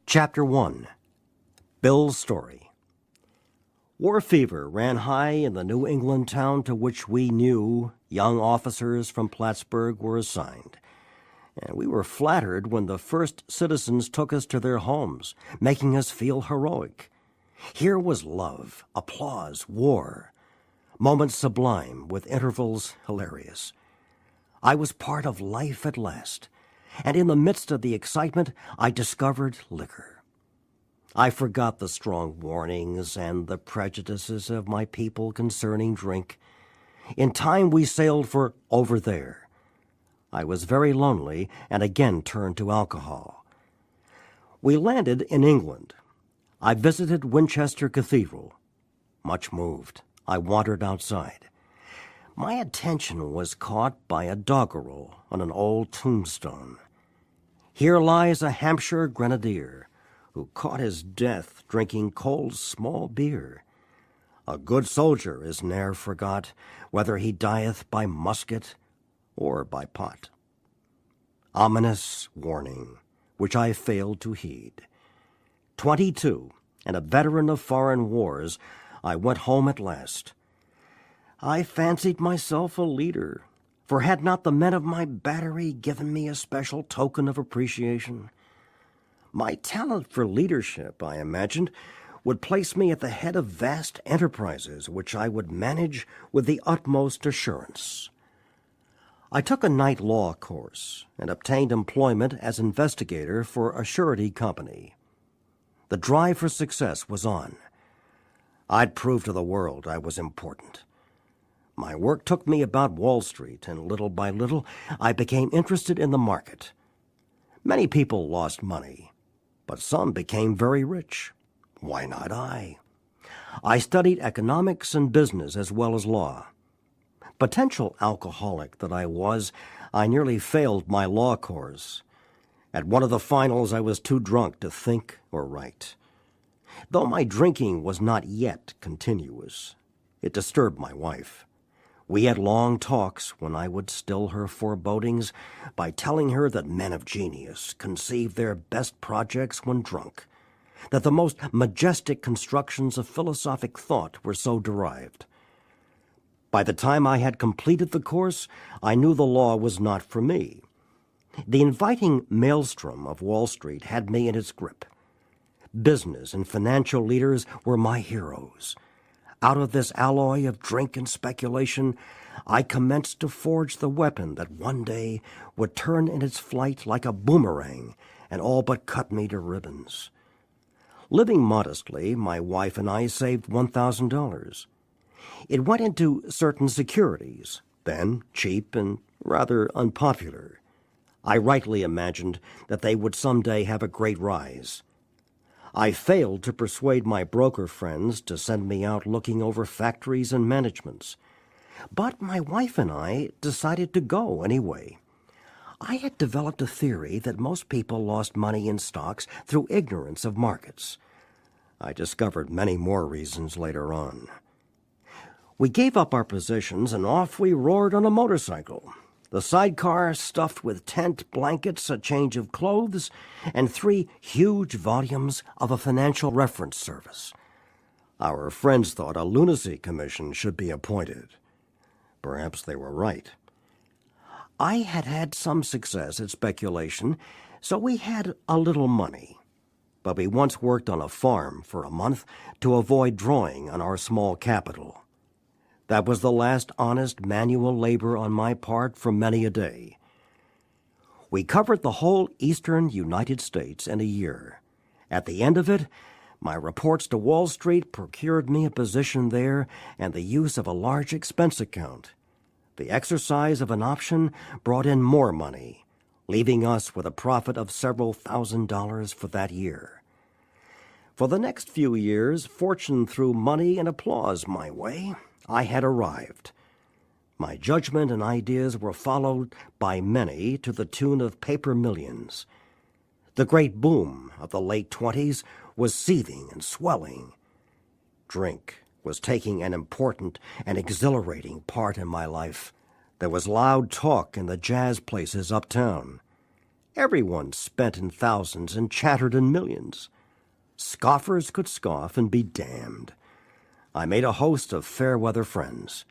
Chapter 1. Bill's Story. War fever ran high in the New England town to which we knew young officers from Plattsburgh were assigned, and we were flattered when the first citizens took us to their homes, making us feel heroic. Here was love, applause, war, moments sublime with intervals hilarious. I was part of life at last, and in the midst of the excitement I discovered liquor. I forgot the strong warnings and the prejudices of my people concerning drink. In time we sailed for over there. I was very lonely and again turned to alcohol. We landed in England. I visited Winchester Cathedral. Much moved, I wandered outside. My attention was caught by a doggerel on an old tombstone. Here lies a Hampshire grenadier, who caught his death drinking cold small beer. A good soldier is ne'er forgot, whether he dieth by musket or by pot. Ominous warning, which I failed to heed. 22, and a veteran of foreign wars, I went home at last. I fancied myself a leader, for had not the men of my battery given me a special token of appreciation? My talent for leadership, I imagined, would place me at the head of vast enterprises which I would manage with the utmost assurance. I took a night law course and obtained employment as investigator for a surety company. The drive for success was on. I'd prove to the world I was important. My work took me about Wall Street, and little by little I became interested in the market. Many people lost money, but some became very rich. Why not I? I studied economics and business as well as law. Potential alcoholic that I was, I nearly failed my law course. At one of the finals I was too drunk to think or write. Though my drinking was not yet continuous, it disturbed my wife. We had long talks when I would still her forebodings by telling her that men of genius conceived their best projects when drunk, that the most majestic constructions of philosophic thought were so derived. By the time I had completed the course, I knew the law was not for me. The inviting maelstrom of Wall Street had me in its grip. Business and financial leaders were my heroes. Out of this alloy of drink and speculation, I commenced to forge the weapon that one day would turn in its flight like a boomerang and all but cut me to ribbons. Living modestly, my wife and I saved $1,000. It went into certain securities, then cheap and rather unpopular. I rightly imagined that they would someday have a great rise. I failed to persuade my broker friends to send me out looking over factories and managements. But my wife and I decided to go anyway. I had developed a theory that most people lost money in stocks through ignorance of markets. I discovered many more reasons later on. We gave up our positions and off we roared on a motorcycle. The sidecar stuffed with tent, blankets, a change of clothes, and 3 huge volumes of a financial reference service. Our friends thought a lunacy commission should be appointed. Perhaps they were right. I had had some success at speculation, so we had a little money. But we once worked on a farm for a month to avoid drawing on our small capital. That was the last honest manual labor on my part for many a day. We covered the whole eastern United States in a year. At the end of it, my reports to Wall Street procured me a position there and the use of a large expense account. The exercise of an option brought in more money, leaving us with a profit of several $1,000s for that year. For the next few years, fortune threw money and applause my way. I had arrived. My judgment and ideas were followed by many to the tune of paper millions. The great boom of the late 20s was seething and swelling. Drink was taking an important and exhilarating part in my life. There was loud talk in the jazz places uptown. Everyone spent in thousands and chattered in millions. Scoffers could scoff and be damned. I made a host of fair-weather friends.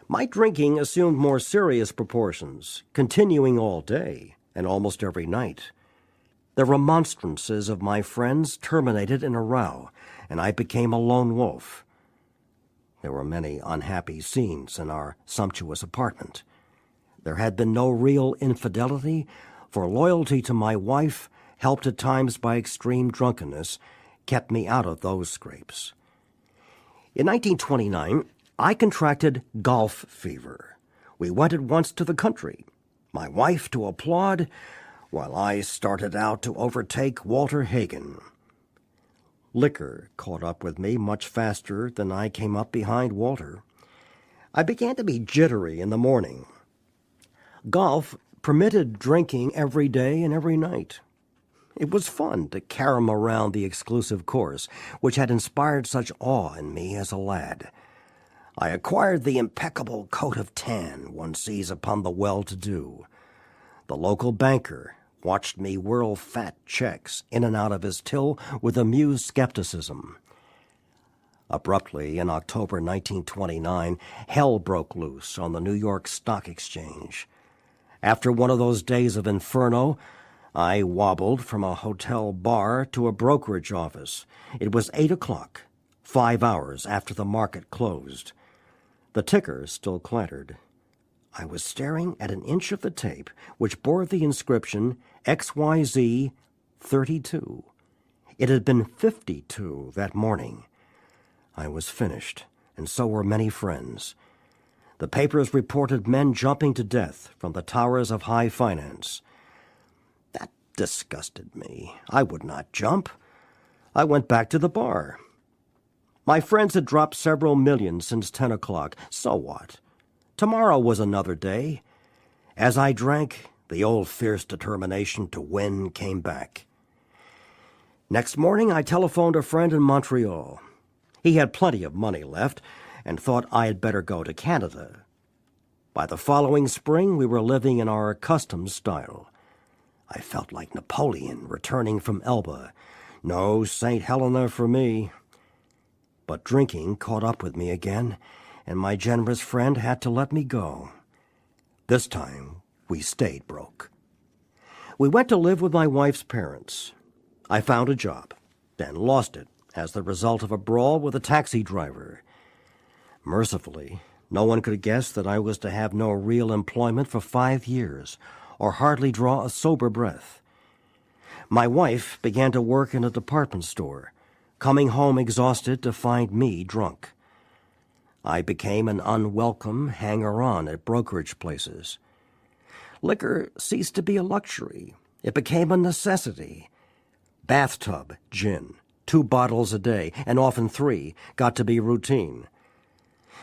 My drinking assumed more serious proportions, continuing all day and almost every night. The remonstrances of my friends terminated in a row, and I became a lone wolf. There were many unhappy scenes in our sumptuous apartment. There had been no real infidelity, for loyalty to my wife, helped at times by extreme drunkenness, kept me out of those scrapes. In 1929, I contracted golf fever. We went at once to the country, my wife to applaud, while I started out to overtake Walter Hagen. Liquor caught up with me much faster than I came up behind Walter. I began to be jittery in the morning. Golf permitted drinking every day and every night. It was fun to carom around the exclusive course, which had inspired such awe in me as a lad. I acquired the impeccable coat of tan one sees upon the well-to-do. The local banker watched me whirl fat checks in and out of his till with amused skepticism. Abruptly, in October 1929, hell broke loose on the New York Stock Exchange. After one of those days of inferno, I wobbled from a hotel bar to a brokerage office. It was 8 o'clock, 5 hours after the market closed. The ticker still clattered. I was staring at an inch of the tape, which bore the inscription XYZ 32. It had been 52 that morning. I was finished, and so were many friends. The papers reported men jumping to death from the towers of high finance. That disgusted me. I would not jump. I went back to the bar. My friends had dropped several million since 10 o'clock. So what? Tomorrow was another day. As I drank, the old fierce determination to win came back. Next morning, I telephoned a friend in Montreal. He had plenty of money left and thought I had better go to Canada. By the following spring, we were living in our accustomed style. I felt like Napoleon returning from Elba. No St. Helena for me. But drinking caught up with me again, and my generous friend had to let me go. This time, we stayed broke. We went to live with my wife's parents. I found a job, then lost it as the result of a brawl with a taxi driver. Mercifully, no one could guess that I was to have no real employment for 5 years, or hardly draw a sober breath. My wife began to work in a department store, coming home exhausted to find me drunk. I became an unwelcome hanger-on at brokerage places. Liquor ceased to be a luxury. It became a necessity. Bathtub gin, 2 bottles a day, and often 3, got to be routine.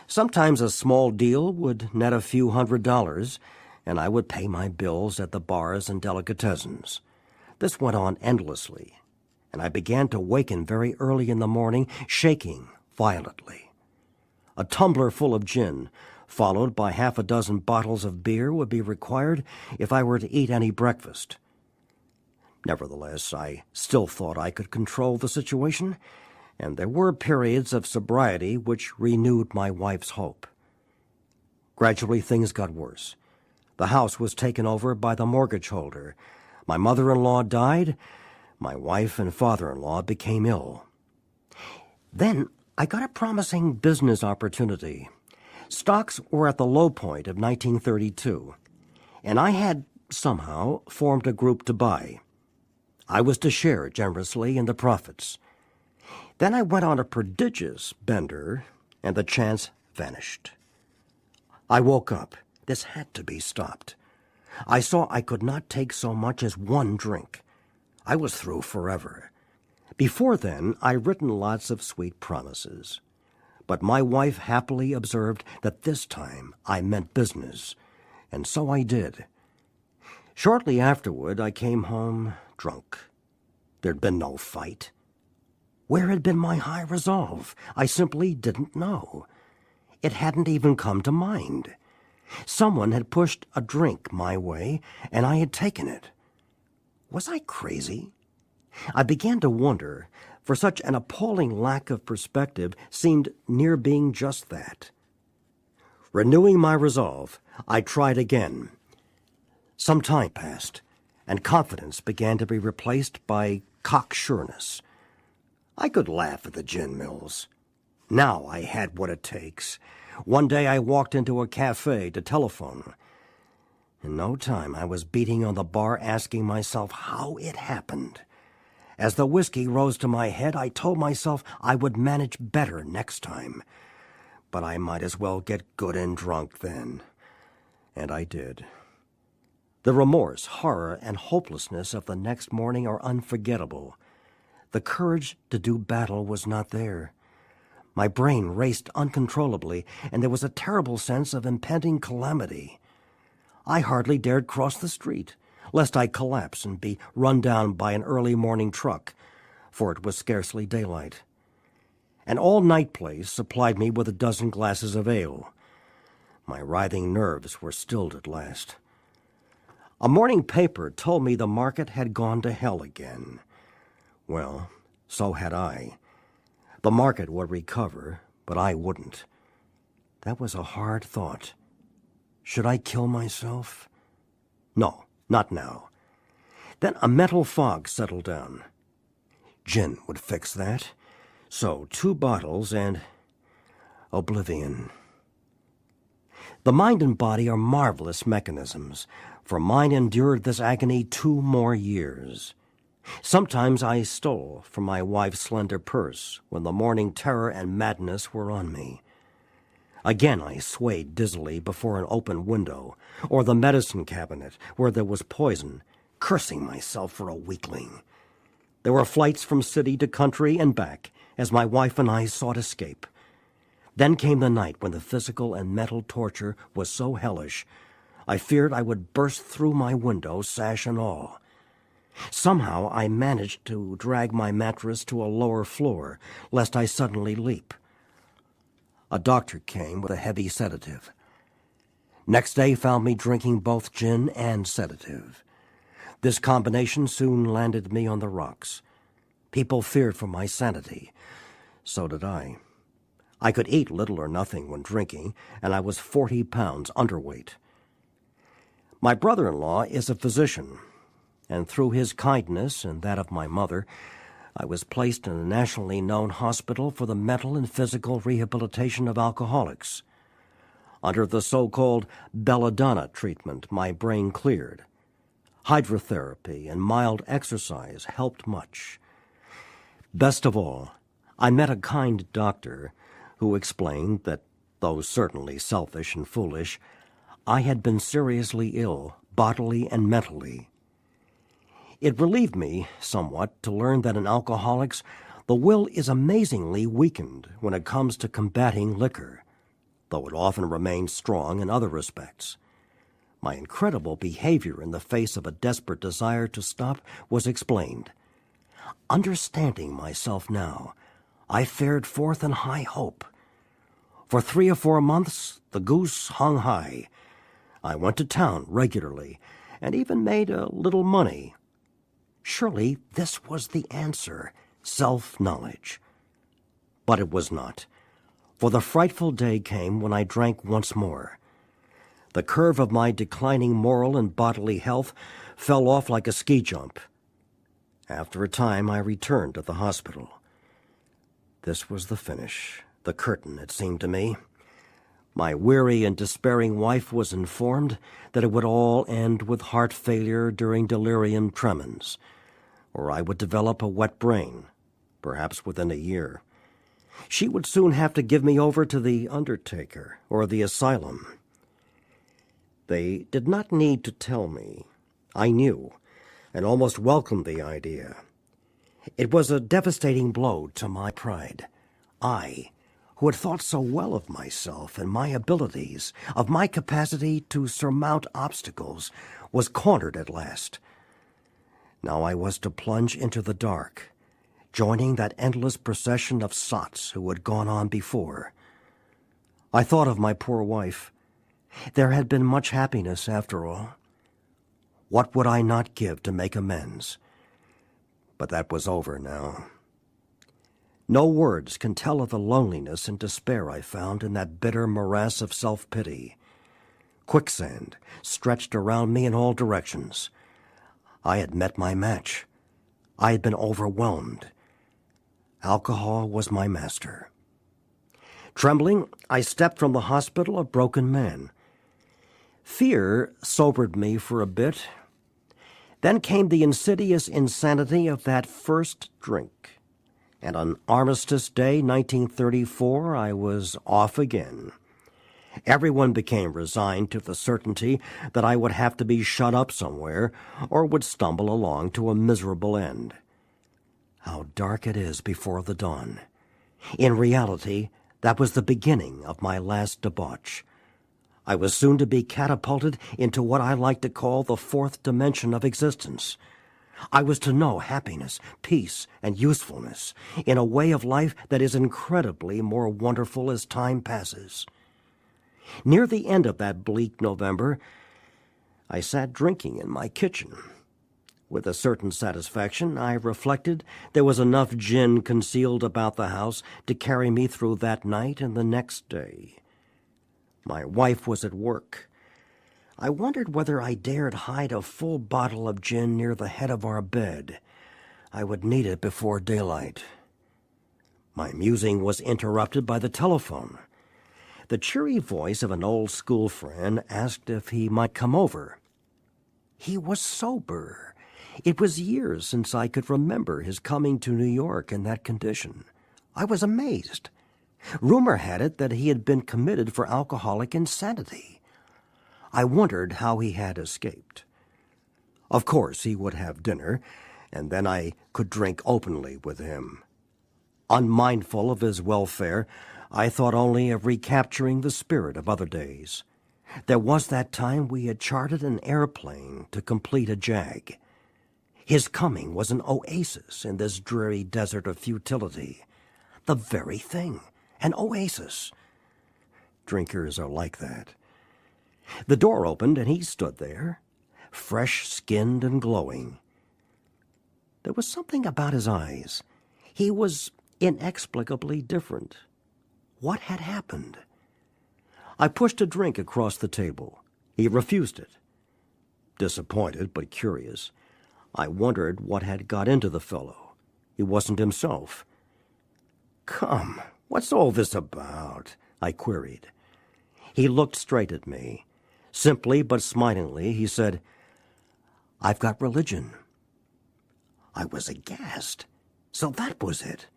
Sometimes a small deal would net a few $100s, and I would pay my bills at the bars and delicatessens. This went on endlessly, and I began to waken very early in the morning, shaking violently. A tumbler full of gin, followed by half a dozen bottles of beer, would be required if I were to eat any breakfast. Nevertheless, I still thought I could control the situation, and there were periods of sobriety which renewed my wife's hope. Gradually, things got worse. The house was taken over by the mortgage holder. My mother-in-law died. My wife and father-in-law became ill. Then I got a promising business opportunity. Stocks were at the low point of 1932, and I had, somehow, formed a group to buy. I was to share generously in the profits. Then I went on a prodigious bender, and the chance vanished. I woke up. This had to be stopped. I saw I could not take so much as 1 drink. I was through forever. Before then, I'd written lots of sweet promises. But my wife happily observed that this time I meant business, and so I did. Shortly afterward, I came home drunk. There'd been no fight. Where had been my high resolve? I simply didn't know. It hadn't even come to mind. Someone had pushed a drink my way, and I had taken it. Was I crazy? I began to wonder, for such an appalling lack of perspective seemed near being just that. Renewing my resolve, I tried again. Some time passed, and confidence began to be replaced by cocksureness. I could laugh at the gin mills. Now I had what it takes. One day I walked into a cafe to telephone. In no time I was beating on the bar asking myself how it happened. As the whiskey rose to my head, I told myself I would manage better next time. But I might as well get good and drunk then. And I did. The remorse, horror, and hopelessness of the next morning are unforgettable. The courage to do battle was not there. My brain raced uncontrollably, and there was a terrible sense of impending calamity. I hardly dared cross the street, lest I collapse and be run down by an early morning truck, for it was scarcely daylight. An all-night place supplied me with a dozen glasses of ale. My writhing nerves were stilled at last. A morning paper told me the market had gone to hell again. Well, so had I. The market would recover, but I wouldn't. That was a hard thought. Should I kill myself? No, not now. Then a mental fog settled down. Gin would fix that. So 2 bottles and oblivion. The mind and body are marvelous mechanisms, for mine endured this agony 2 more years. Sometimes I stole from my wife's slender purse when the morning terror and madness were on me. Again I swayed dizzily before an open window, or the medicine cabinet where there was poison, cursing myself for a weakling. There were flights from city to country and back, as my wife and I sought escape. Then came the night when the physical and mental torture was so hellish, I feared I would burst through my window, sash and all. Somehow I managed to drag my mattress to a lower floor, lest I suddenly leap. A doctor came with a heavy sedative. Next day found me drinking both gin and sedative. This combination soon landed me on the rocks. People feared for my sanity. So did I. I could eat little or nothing when drinking, and I was 40 pounds underweight. My brother-in-law is a physician, and through his kindness and that of my mother, I was placed in a nationally known hospital for the mental and physical rehabilitation of alcoholics. Under the so-called belladonna treatment, my brain cleared. Hydrotherapy and mild exercise helped much. Best of all, I met a kind doctor who explained that, though certainly selfish and foolish, I had been seriously ill, bodily and mentally. It relieved me somewhat to learn that in alcoholics the will is amazingly weakened when it comes to combating liquor, though it often remains strong in other respects. My incredible behavior in the face of a desperate desire to stop was explained. Understanding myself now, I fared forth in high hope. For 3 or 4 months the goose hung high. I went to town regularly, and even made a little money. Surely this was the answer, self-knowledge. But it was not, for the frightful day came when I drank once more. The curve of my declining moral and bodily health fell off like a ski jump. After a time I returned to the hospital. This was the finish, the curtain, it seemed to me. My weary and despairing wife was informed that it would all end with heart failure during delirium tremens, or I would develop a wet brain, perhaps within a year. She would soon have to give me over to the undertaker or the asylum. They did not need to tell me. I knew, and almost welcomed the idea. It was a devastating blow to my pride. I, who had thought so well of myself and my abilities, of my capacity to surmount obstacles, was cornered at last. Now I was to plunge into the dark, joining that endless procession of sots who had gone on before. I thought of my poor wife. There had been much happiness after all. What would I not give to make amends? But that was over now. No words can tell of the loneliness and despair I found in that bitter morass of self-pity. Quicksand stretched around me in all directions. I had met my match. I had been overwhelmed. Alcohol was my master. Trembling, I stepped from the hospital a broken man. Fear sobered me for a bit. Then came the insidious insanity of that first drink. And on Armistice Day, 1934, I was off again. Everyone became resigned to the certainty that I would have to be shut up somewhere or would stumble along to a miserable end. How dark it is before the dawn. In reality, that was the beginning of my last debauch. I was soon to be catapulted into what I like to call the fourth dimension of existence. I was to know happiness, peace, and usefulness in a way of life that is incredibly more wonderful as time passes. Near the end of that bleak November, I sat drinking in my kitchen. With a certain satisfaction, I reflected there was enough gin concealed about the house to carry me through that night and the next day. My wife was at work. I wondered whether I dared hide a full bottle of gin near the head of our bed. I would need it before daylight. My musing was interrupted by the telephone. The cheery voice of an old school friend asked if he might come over. He was sober. It was years since I could remember his coming to New York in that condition. I was amazed. Rumor had it that he had been committed for alcoholic insanity. I wondered how he had escaped. Of course, he would have dinner, and then I could drink openly with him. Unmindful of his welfare, I thought only of recapturing the spirit of other days. There was that time we had chartered an airplane to complete a jag. His coming was an oasis in this dreary desert of futility. The very thing, an oasis. Drinkers are like that. The door opened and he stood there, fresh-skinned and glowing. There was something about his eyes. He was inexplicably different. What had happened? I pushed a drink across the table. He refused it. Disappointed but curious, I wondered what had got into the fellow. He wasn't himself. "Come, what's all this about?" I queried. He looked straight at me. Simply but smilingly, he said, "I've got religion." I was aghast. So that was it.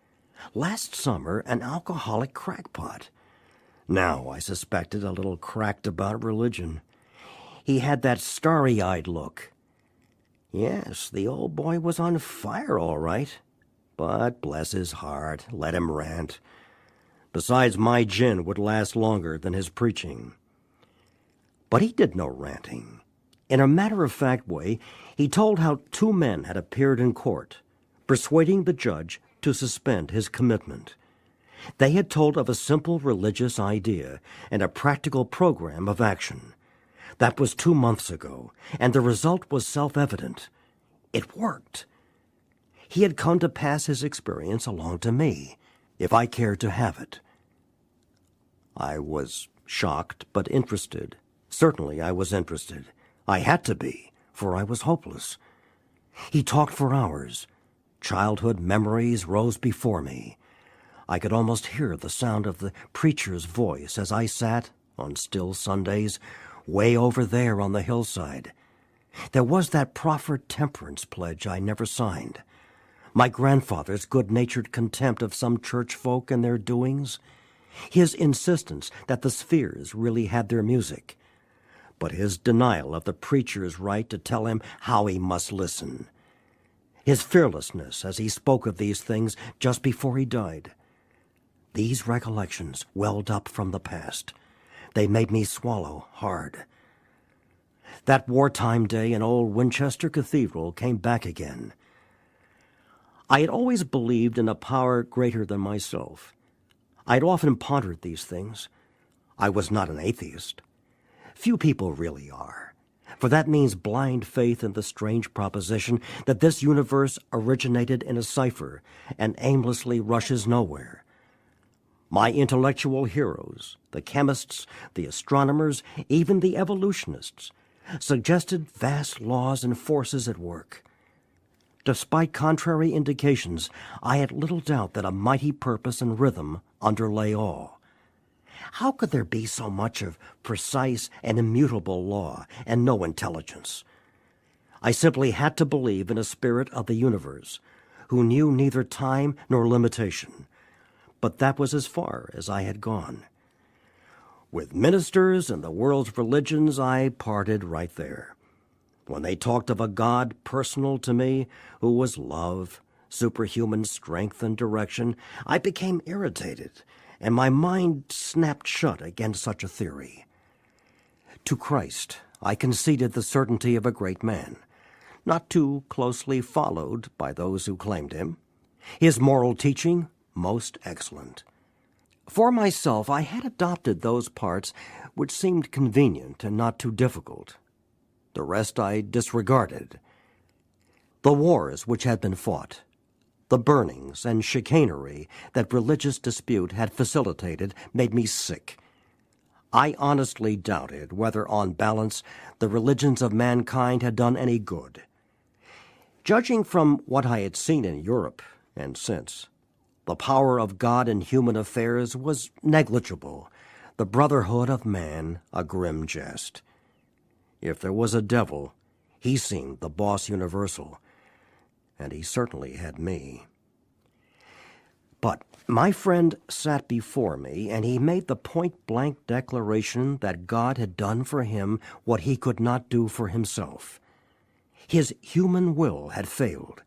Last summer, an alcoholic crackpot. Now I suspected a little cracked about religion. He had that starry-eyed look. Yes, the old boy was on fire, all right. But bless his heart, let him rant. Besides, my gin would last longer than his preaching. But he did no ranting. In a matter-of-fact way, he told how two men had appeared in court, persuading the judge to suspend his commitment. They had told of a simple religious idea and a practical program of action. That was 2 months ago, and the result was self-evident. It worked. He had come to pass his experience along to me, if I cared to have it. I was shocked but interested. Certainly I was interested. I had to be, for I was hopeless. He talked for hours. Childhood memories rose before me. I could almost hear the sound of the preacher's voice as I sat, on still Sundays, way over there on the hillside. There was that proffered temperance pledge I never signed. My grandfather's good-natured contempt of some church folk and their doings. His insistence that the spheres really had their music. But his denial of the preacher's right to tell him how he must listen. His fearlessness as he spoke of these things just before he died. These recollections welled up from the past. They made me swallow hard. That wartime day in old Winchester Cathedral came back again. I had always believed in a power greater than myself. I had often pondered these things. I was not an atheist. Few people really are. for that means blind faith in the strange proposition that this universe originated in a cipher and aimlessly rushes nowhere. My intellectual heroes, the chemists, the astronomers, even the evolutionists, suggested vast laws and forces at work. Despite contrary indications, I had little doubt that a mighty purpose and rhythm underlay all. How could there be so much of precise and immutable law and no intelligence? I simply had to believe in a spirit of the universe, who knew neither time nor limitation. But that was as far as I had gone. With ministers and the world's religions, I parted right there. When they talked of a God personal to me, who was love, superhuman strength and direction, I became irritated, and my mind snapped shut against such a theory. To Christ, I conceded the certainty of a great man, not too closely followed by those who claimed him. His moral teaching, most excellent. For myself, I had adopted those parts which seemed convenient and not too difficult. The rest I disregarded. The wars which had been fought, the burnings and chicanery that religious dispute had facilitated made me sick. I honestly doubted whether, on balance, the religions of mankind had done any good. Judging from what I had seen in Europe and since, the power of God in human affairs was negligible, the brotherhood of man a grim jest. If there was a devil, he seemed the boss universal, and he certainly had me. But my friend sat before me, and he made the point-blank declaration that God had done for him what he could not do for himself. His human will had failed.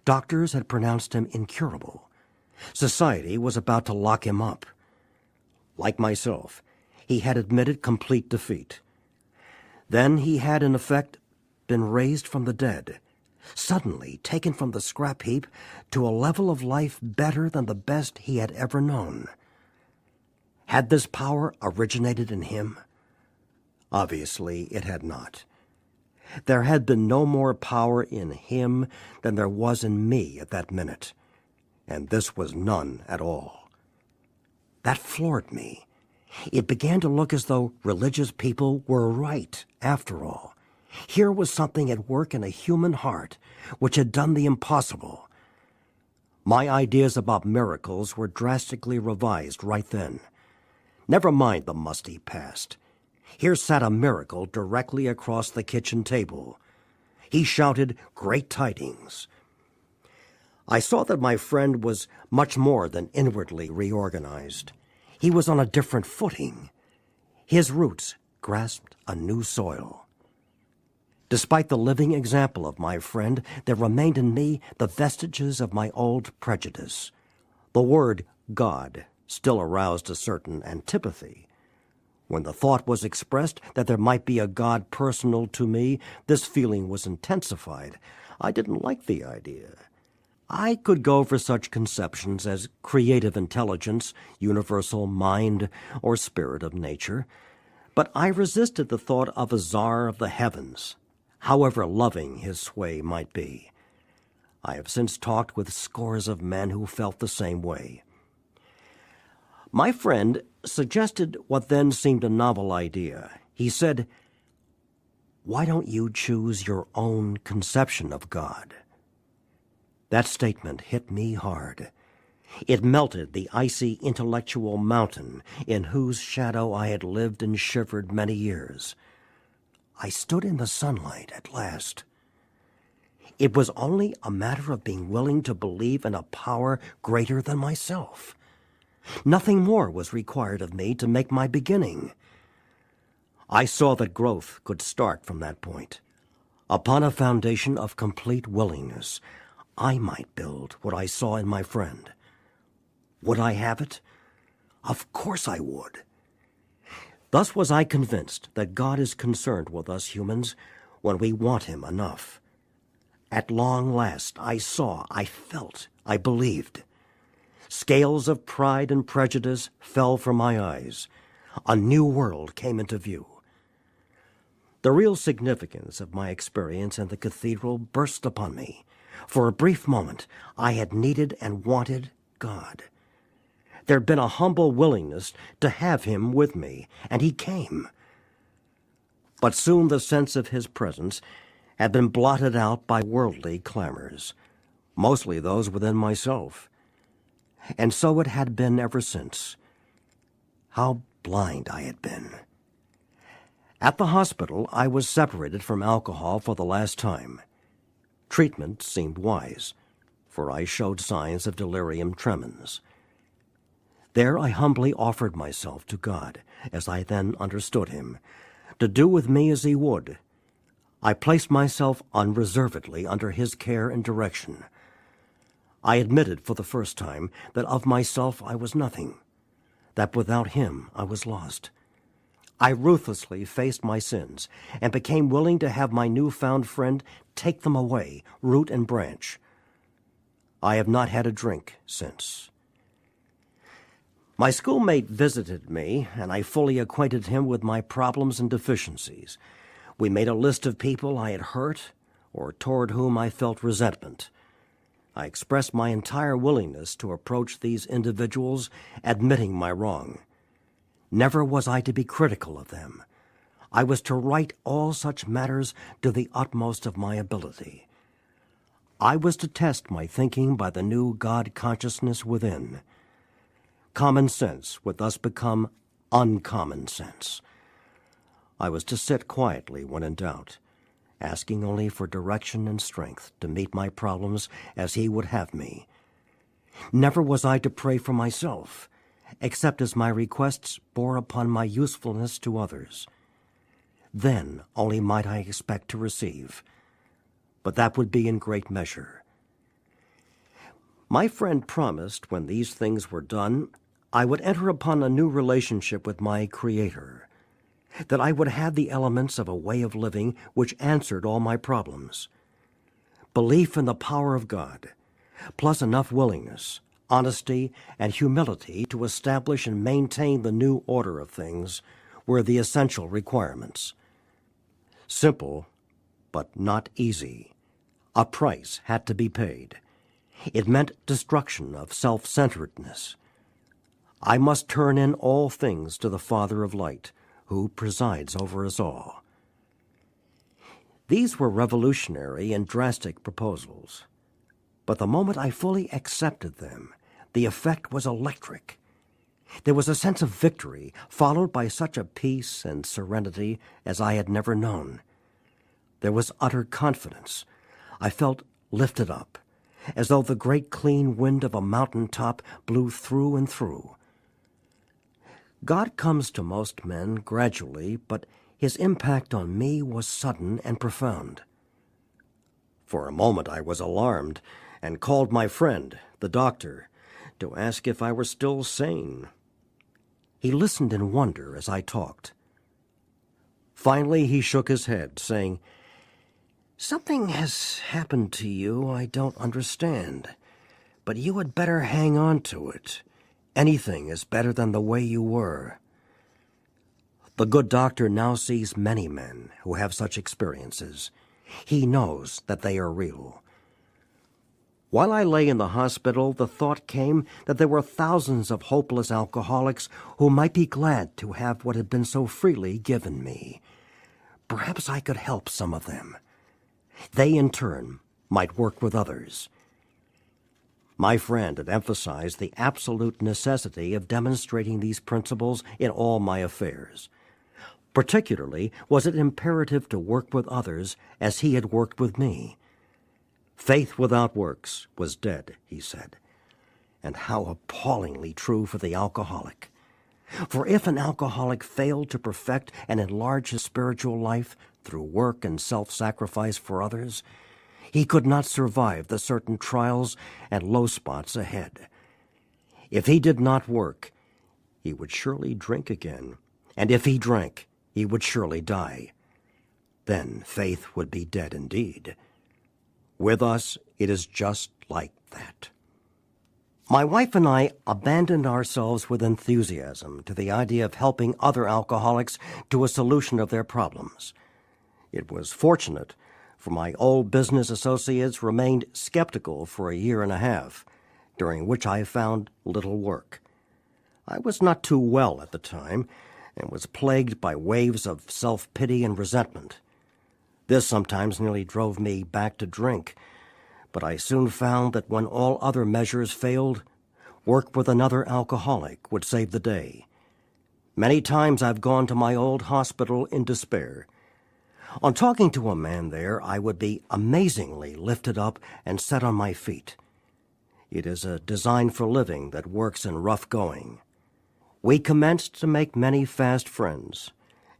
Doctors had pronounced him incurable. Society was about to lock him up. Like myself, he had admitted complete defeat. Then he had, in effect, been raised from the dead, suddenly taken from the scrap heap to a level of life better than the best he had ever known. Had this power originated in him? Obviously, it had not. There had been no more power in him than there was in me at that minute, and this was none at all. That floored me. It began to look as though religious people were right, after all. Here was something at work in a human heart which had done the impossible. My ideas about miracles were drastically revised right then. Never mind the musty past. Here sat a miracle directly across the kitchen table. He shouted great tidings. I saw that my friend was much more than inwardly reorganized. He was on a different footing. His roots grasped a new soil. Despite the living example of my friend, there remained in me the vestiges of my old prejudice. The word God still aroused a certain antipathy. When the thought was expressed that there might be a God personal to me, this feeling was intensified. I didn't like the idea. I could go for such conceptions as creative intelligence, universal mind, or spirit of nature, but I resisted the thought of a czar of the heavens, however loving his sway might be. I have since talked with scores of men who felt the same way. My friend suggested what then seemed a novel idea. He said, "Why don't you choose your own conception of God?" That statement hit me hard. It melted the icy intellectual mountain in whose shadow I had lived and shivered many years. I stood in the sunlight at last. It was only a matter of being willing to believe in a power greater than myself. Nothing more was required of me to make my beginning. I saw that growth could start from that point. Upon a foundation of complete willingness, I might build what I saw in my friend. Would I have it? Of course I would. Thus was I convinced that God is concerned with us humans when we want him enough. At long last I saw, I felt, I believed. Scales of pride and prejudice fell from my eyes. A new world came into view. The real significance of my experience in the cathedral burst upon me. For a brief moment, I had needed and wanted God. There had been a humble willingness to have him with me, and he came. But soon the sense of his presence had been blotted out by worldly clamors, mostly those within myself. And so it had been ever since. How blind I had been. At the hospital, I was separated from alcohol for the last time. Treatment seemed wise, for I showed signs of delirium tremens. There I humbly offered myself to God, as I then understood him, to do with me as he would. I placed myself unreservedly under his care and direction. I admitted for the first time that of myself I was nothing, that without him I was lost. I ruthlessly faced my sins and became willing to have my newfound friend take them away, root and branch. I have not had a drink since. My schoolmate visited me, and I fully acquainted him with my problems and deficiencies. We made a list of people I had hurt or toward whom I felt resentment. I expressed my entire willingness to approach these individuals, admitting my wrong. Never was I to be critical of them. I was to right all such matters to the utmost of my ability. I was to test my thinking by the new God consciousness within. Common sense would thus become uncommon sense. I was to sit quietly when in doubt, asking only for direction and strength to meet my problems as he would have me. Never was I to pray for myself, except as my requests bore upon my usefulness to others. Then only might I expect to receive, but that would be in great measure. My friend promised when these things were done, I would enter upon a new relationship with my Creator, that I would have the elements of a way of living which answered all my problems. Belief in the power of God, plus enough willingness, honesty, and humility to establish and maintain the new order of things were the essential requirements. Simple, but not easy. A price had to be paid. It meant destruction of self-centeredness. I must turn in all things to the Father of light, who presides over us all. These were revolutionary and drastic proposals. But the moment I fully accepted them, the effect was electric. There was a sense of victory, followed by such a peace and serenity as I had never known. There was utter confidence. I felt lifted up, as though the great clean wind of a mountain top blew through and through. God comes to most men gradually, but his impact on me was sudden and profound. For a moment I was alarmed, and called my friend, the doctor, to ask if I were still sane. He listened in wonder as I talked. Finally he shook his head, saying, "Something has happened to you I don't understand, but you had better hang on to it. Anything is better than the way you were." The good doctor now sees many men who have such experiences. He knows that they are real. While I lay in the hospital, the thought came that there were thousands of hopeless alcoholics who might be glad to have what had been so freely given me. Perhaps I could help some of them. They, in turn, might work with others. My friend had emphasized the absolute necessity of demonstrating these principles in all my affairs. Particularly was it imperative to work with others as he had worked with me. Faith without works was dead, he said, and how appallingly true for the alcoholic. For if an alcoholic failed to perfect and enlarge his spiritual life through work and self-sacrifice for others, he could not survive the certain trials and low spots ahead. If he did not work, he would surely drink again, and if he drank, he would surely die. Then faith would be dead indeed. With us, it is just like that. My wife and I abandoned ourselves with enthusiasm to the idea of helping other alcoholics to a solution of their problems. It was fortunate, for my old business associates remained skeptical for a year and a half, during which I found little work. I was not too well at the time, and was plagued by waves of self-pity and resentment. This sometimes nearly drove me back to drink, but I soon found that when all other measures failed, work with another alcoholic would save the day. Many times I've gone to my old hospital in despair. On talking to a man there, I would be amazingly lifted up and set on my feet. It is a design for living that works in rough going. We commenced to make many fast friends,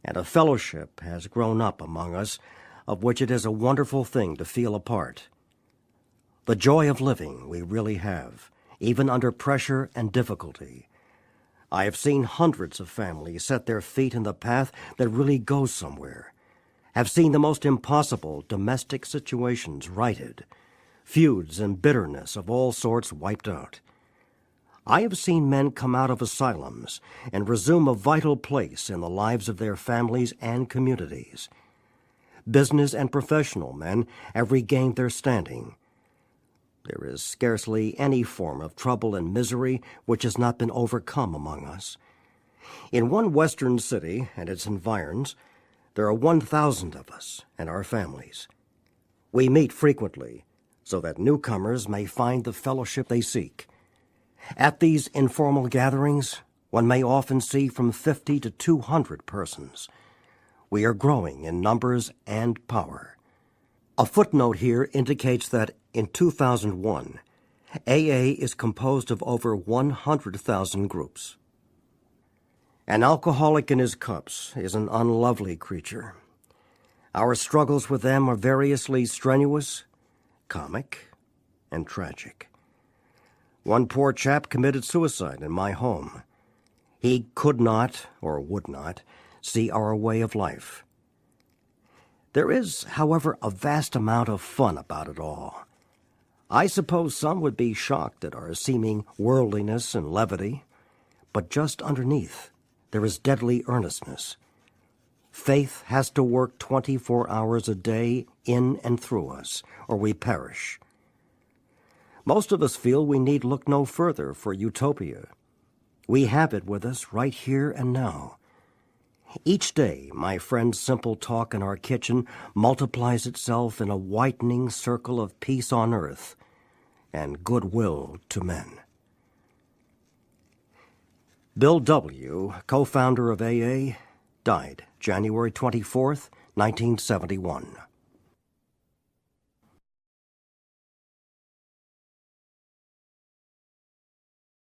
and a fellowship has grown up among us of which it is a wonderful thing to feel a part. The joy of living we really have, even under pressure and difficulty. I have seen hundreds of families set their feet in the path that really goes somewhere, have seen the most impossible domestic situations righted, feuds and bitterness of all sorts wiped out. I have seen men come out of asylums and resume a vital place in the lives of their families and communities. Business and professional men have regained their standing. There is scarcely any form of trouble and misery which has not been overcome among us. In one western city and its environs, there are 1,000 of us and our families. We meet frequently so that newcomers may find the fellowship they seek. At these informal gatherings, one may often see from 50 to 200 persons. We are growing in numbers and power. A footnote here indicates that in 2001, AA is composed of over 100,000 groups. An alcoholic in his cups is an unlovely creature. Our struggles with them are variously strenuous, comic, and tragic. One poor chap committed suicide in my home. He could not, or would not, see our way of life. There is, however, a vast amount of fun about it all. I suppose some would be shocked at our seeming worldliness and levity, but just underneath there is deadly earnestness. Faith has to work 24 hours a day in and through us, or we perish. Most of us feel we need look no further for utopia. We have it with us right here and now. Each day, my friend's simple talk in our kitchen multiplies itself in a whitening circle of peace on earth and goodwill to men. Bill W., co-founder of AA, died January 24th, 1971.